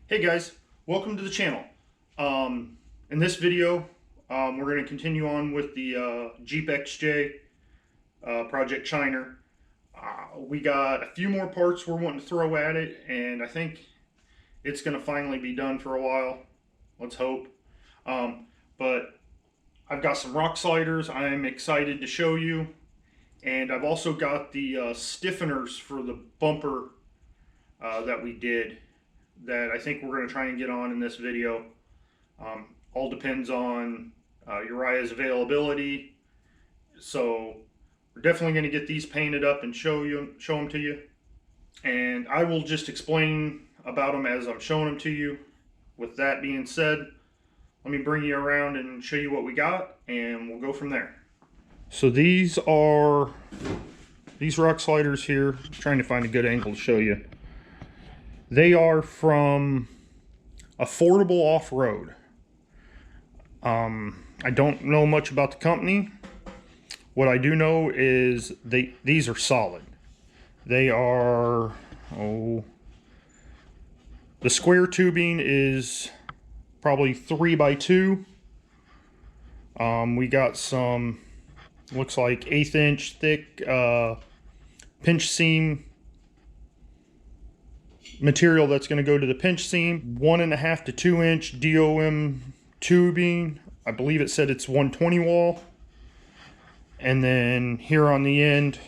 Hey guys, welcome to the channel. In this video, we're going to continue on with the Jeep XJ Project Shiner. We got a few more parts we're wanting to throw at it, and I think it's going to finally be done for a while. Let's hope. But I've got some rock sliders I'm excited to show you, and I've also got the stiffeners for the bumper that we did, that I think we're going to try and get on in this video. All depends on Uriah's availability. So we're definitely going to get these painted up and show them to you. And I will just explain about them as I'm showing them to you. With that being said, let me bring you around and show you what we got, and we'll go from there. So these are these rock sliders here. I'm trying to find a good angle to show you. They are from Affordable Off-Road. I don't know much about the company. What I do know is these are solid. They are, the square tubing is probably 3x2. We got some, looks like 1/8 inch thick pinch seam material that's going to go to the pinch seam. 1.5 to 2 inch DOM tubing. I believe it said it's 120 wall. And then here on the end,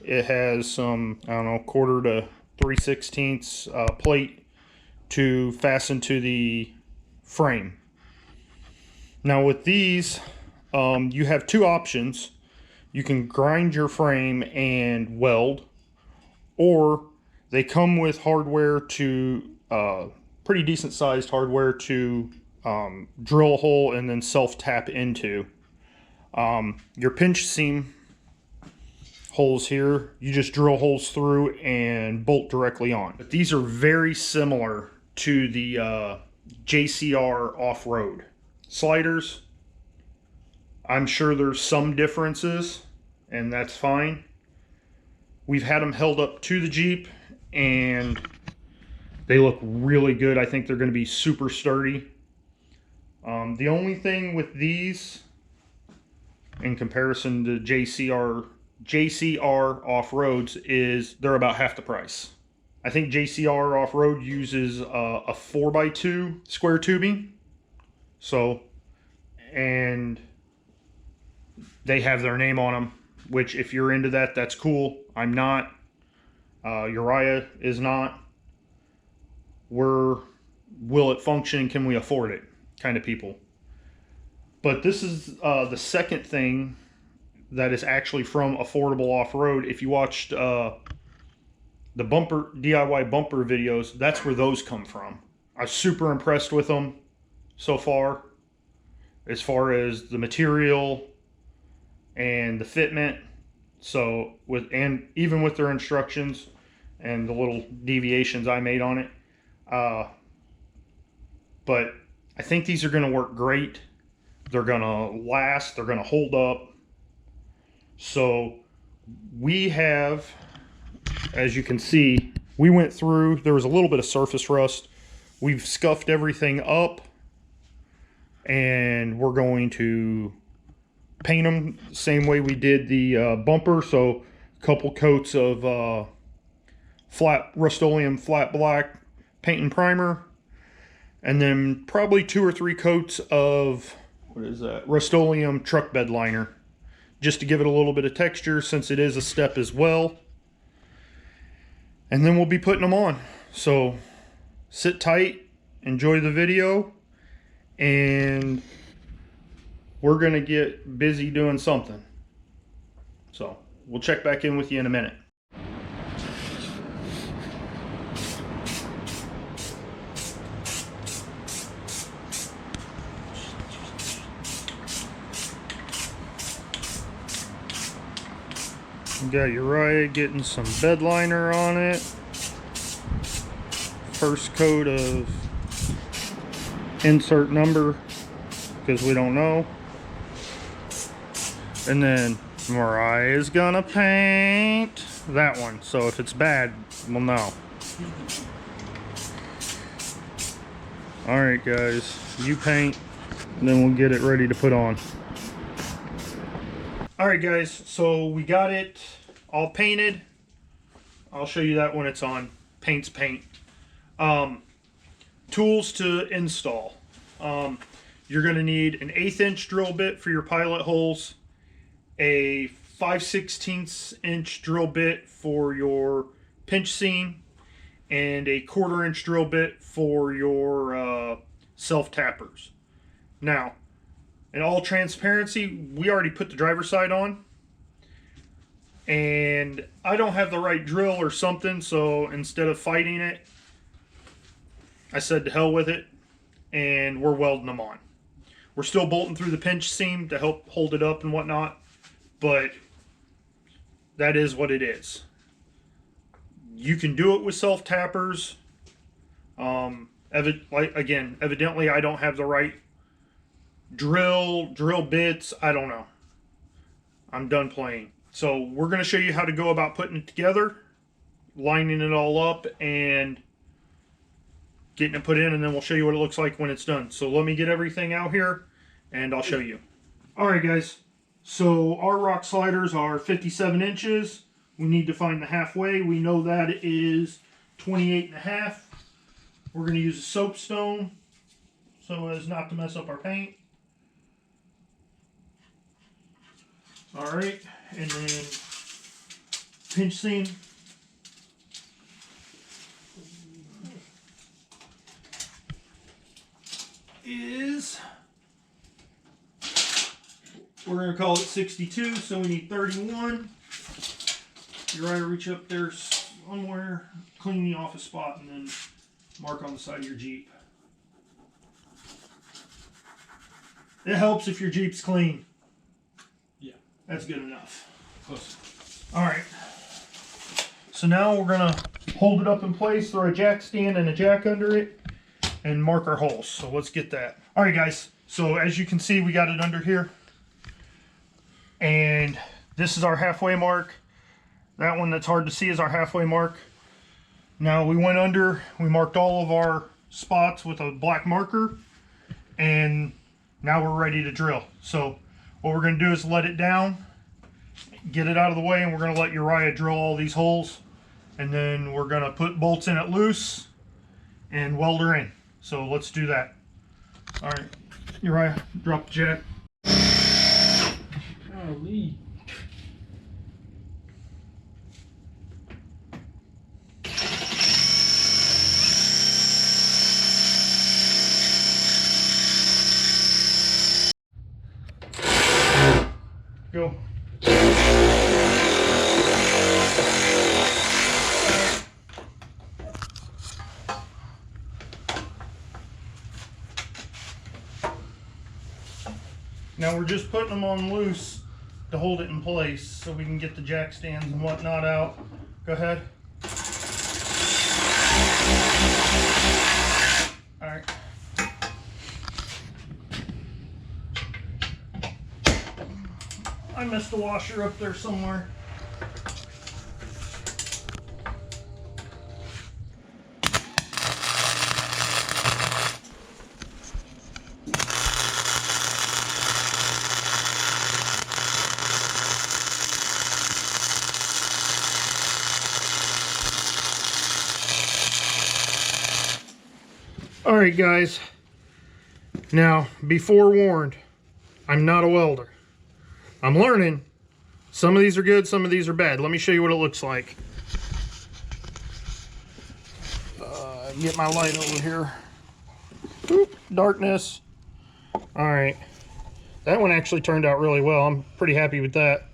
it has some, I don't know, 1/4 to 3/16 plate to fasten to the frame. Now with these, you have two options. You can grind your frame and weld, or they come with hardware to, pretty decent sized hardware to drill a hole and then self-tap into. Your pinch seam holes here, you just drill holes through and bolt directly on. But these are very similar to the JCR Off-Road sliders. I'm sure there's some differences, and that's fine. We've had them held up to the Jeep, and they look really good. I think they're going to be super sturdy. The only thing with these, in comparison to JCR Off-Roads, is they're about half the price. I think JCR Off-Road uses a 4x2 square tubing. So, and they have their name on them, which if you're into that, that's cool. I'm not. Uriah is not. Will it function? Can we afford it? Kind of people. But this is the second thing that is actually from Affordable Off-Road. If you watched the DIY bumper videos, that's where those come from. I'm super impressed with them so far, as far as the material and the fitment. So even with their instructions and the little deviations I made on it, but I think these are going to work great. They're going to last. They're going to hold up. So we have, as you can see, we went through, there was a little bit of surface rust. We've scuffed everything up, and we're going to paint them the same way we did the bumper. So a couple coats of flat Rust-Oleum flat black paint and primer, and then probably 2 or 3 coats of, what is that, Rust-Oleum truck bed liner, just to give it a little bit of texture, since it is a step as well. And then we'll be putting them on. So sit tight, enjoy the video, and we're gonna get busy doing something. So we'll check back in with you in a minute. We got Uriah getting some bed liner on it. First coat of insert number, because we don't know. And then Mariah is gonna paint that one. So if it's bad, we'll know. All right, guys, you paint, and then we'll get it ready to put on. All right, guys, so we got it all painted. I'll show you that when it's on. Paint's paint. Tools to install. You're going to need an 1/8 inch drill bit for your pilot holes, a 5/16 inch drill bit for your pinch seam, and a 1/4 inch drill bit for your self tappers. Now, in all transparency, we already put the driver's side on, and I don't have the right drill or something, so instead of fighting it, I said to hell with it, and we're welding them on. We're still bolting through the pinch seam to help hold it up and whatnot, but that is what it is. You can do it with self tappers. Evidently I don't have the right drill bits. I don't know. I'm done playing. So we're going to show you how to go about putting it together, lining it all up, and getting it put in, and then we'll show you what it looks like when it's done. So let me get everything out here, and I'll show you. Alright, guys. So our rock sliders are 57 inches. We need to find the halfway. We know that is 28.5. We're going to use a soapstone so as not to mess up our paint. Alright, and then pinch seam. We're going to call it 62, so we need 31. You're right, reach up there somewhere, clean the office spot, and then mark on the side of your Jeep. It helps if your Jeep's clean. Yeah. That's good enough. Close. Alright. So now we're going to hold it up in place, throw a jack stand and a jack under it, and mark our holes. So let's get that. Alright, guys. So as you can see, we got it under here. And this is our halfway mark. That one that's hard to see is our halfway mark. Now we went under, we marked all of our spots with a black marker, and now we're ready to drill. So what we're going to do is let it down, get it out of the way, and we're going to let Uriah drill all these holes, and then we're going to put bolts in it loose and weld her in. So let's do that. All right, Uriah, drop the jack. Golly. Go. Now we're just putting them on loose to hold it in place so we can get the jack stands and whatnot out. Go ahead. All right. I missed a washer up there somewhere. All right, guys. Now, be forewarned, I'm not a welder. I'm learning. Some of these are good, some of these are bad. Let me show you what it looks like. Get my light over here. Oop, darkness. All right. That one actually turned out really well. I'm pretty happy with that.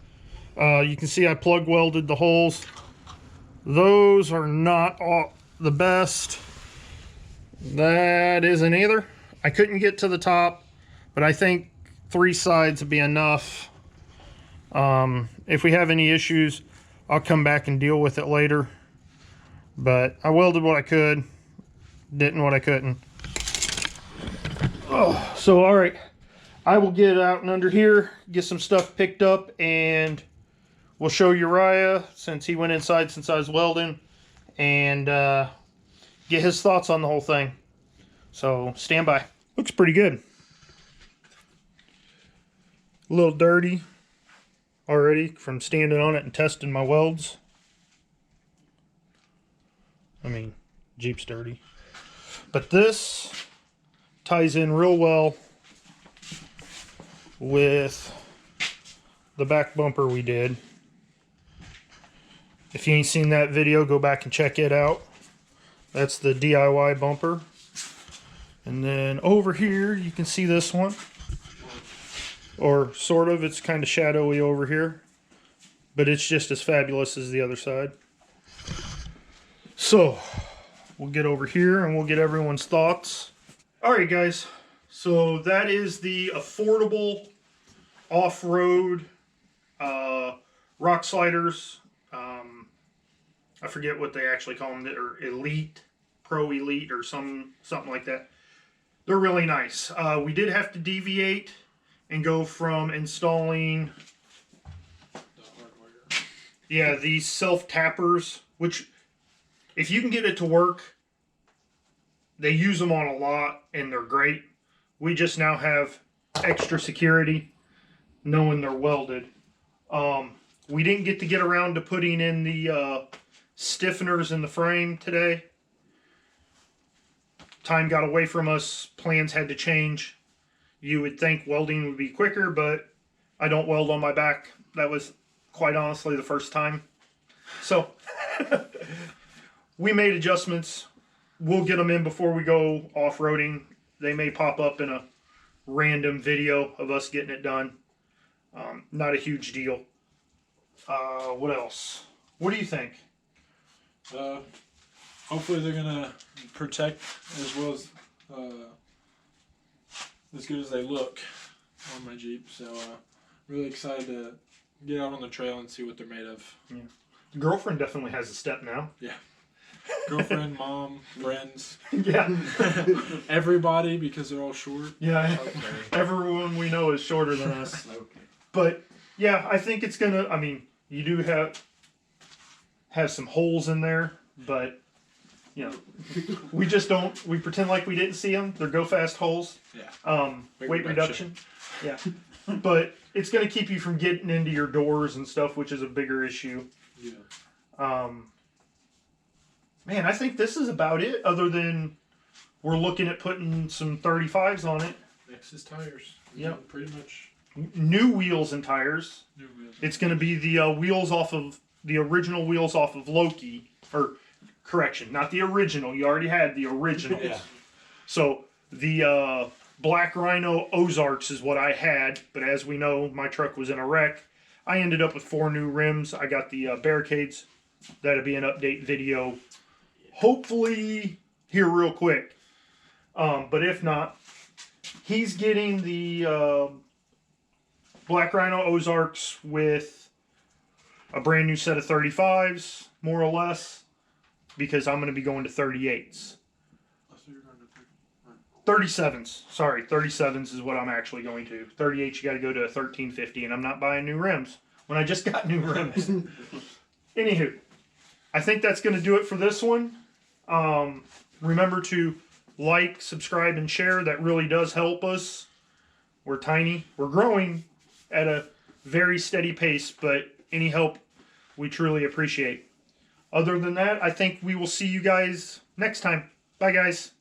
You can see I plug welded the holes. Those are not all the best. That isn't either. I couldn't get to the top, but I think 3 sides would be enough. If we have any issues, I'll come back and deal with it later. But I welded what I could, didn't what I couldn't. Oh, so all right, I will get out and under here, get some stuff picked up, and we'll show Uriah, since he went inside since I was welding, and get his thoughts on the whole thing. So stand by. Looks pretty good. A little dirty already from standing on it and testing my welds. I mean, Jeep's dirty. But this ties in real well with the back bumper we did. If you ain't seen that video, go back and check it out. That's the DIY bumper. And then over here, you can see this one. Or sort of, it's kind of shadowy over here. But it's just as fabulous as the other side. So, we'll get over here and we'll get everyone's thoughts. Alright guys, so that is the affordable off-road rock sliders. I forget what they actually call them, or Elite, Pro Elite, or something like that. They're really nice. We did have to deviate and go from installing these self-tappers, which if you can get it to work, they use them on a lot and they're great. We just now have extra security knowing they're welded. We didn't get around to putting in the stiffeners in the frame today. Time got away from us. Plans had to change. You would think welding would be quicker, but I don't weld on my back. That was quite honestly the first time. So we made adjustments. We'll get them in before we go off-roading. They may pop up in a random video of us getting it done. Not a huge deal. What else? What do you think? Hopefully they're gonna protect as well as good as they look on my Jeep. So really excited to get out on the trail and see what they're made of. Yeah. Girlfriend definitely has a step now. Yeah. Girlfriend, mom, friends. Yeah. Everybody, because they're all short. Yeah. Okay. Everyone we know is shorter than us. Okay. But yeah, I think it's gonna. I mean, you do have some holes in there, but you know, we just don't. We pretend like we didn't see them. They're go fast holes. Yeah. Weight reduction. Yeah. But it's gonna keep you from getting into your doors and stuff, which is a bigger issue. Yeah. Man, I think this is about it. Other than we're looking at putting some 35s on it. Next is tires. Yep. Pretty much. New wheels and tires. New wheels. It's going to be the wheels off of the original wheels off of Loki. Or, correction, not the original. You already had the original. Yeah. So, the Black Rhino Ozarks is what I had. But as we know, my truck was in a wreck. I ended up with 4 new rims. I got the barricades. That'll be an update video. Hopefully, here real quick. But if not, he's getting the Black Rhino Ozarks with a brand new set of 35s, more or less, because I'm going to be going to 38s. 37s. Sorry, 37s is what I'm actually going to. 38s, you got to go to a 1350, and I'm not buying new rims when I just got new rims. Anywho, I think that's going to do it for this one. Remember to like, subscribe, and share. That really does help us. We're tiny. We're growing at a very steady pace, but any help we truly appreciate. Other than that, I think we will see you guys next time. Bye, guys.